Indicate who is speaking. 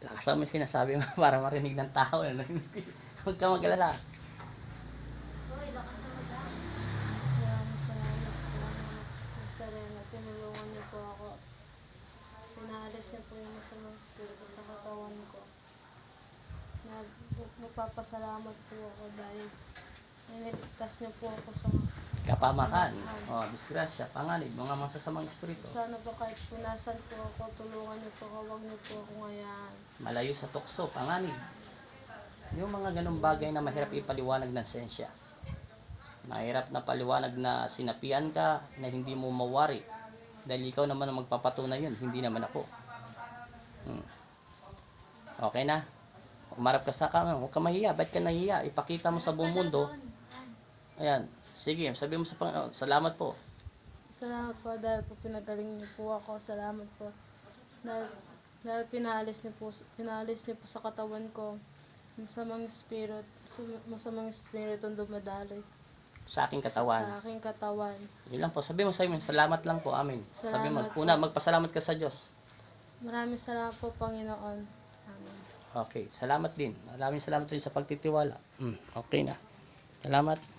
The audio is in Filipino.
Speaker 1: Lakasan mo yung sinasabi mo para marinig ng tao. Huwag ka mag-alala.
Speaker 2: Uy, lakas mo daw.
Speaker 3: Maraming salamat po, Nazareno. Tinulungan niyo po ako. Pinaalis niyo po yung masamang spirito sa katawan ko. Magpapasalamat po ako dahil niligtas niyo po ako sa
Speaker 1: Kapamakan, disgrasya, panganib, mga masasamang espiritu.
Speaker 3: sana po kahit punasan po ako, tulungan niyo po ako, huwag niyo po ako ngayon.
Speaker 1: Malayo sa tukso, panganib. Yung mga ganung bagay na mahirap ipaliwanag ng sensya. Mahirap na paliwanag na sinapian ka na hindi mo mawari. Dahil ikaw naman ang magpapatunay yun, hindi naman ako. Okay na? Umarap ka sa kama, huwag ka mahiya. Ba't ka nahiya? Ipakita mo sa buong mundo. Ayan. Sige, sabi mo sa Panginoon, salamat po.
Speaker 3: Salamat po dahil po pinagaling niyo po ako. Salamat po dahil pinalis niyo po sa katawan ko masamang spirit ang dumadaloy
Speaker 1: Sa aking katawan.
Speaker 3: sa aking katawan.
Speaker 1: Yun lang po. Sabi mo sa amin, salamat lang po, amin. Sabi mo,
Speaker 3: Salamat
Speaker 1: una,
Speaker 3: po.
Speaker 1: magpasalamat ka sa Diyos.
Speaker 3: Maraming salamat po, Panginoon. Amen.
Speaker 1: Okay, salamat din. Maraming salamat din sa pagtitiwala. Okay na. Salamat.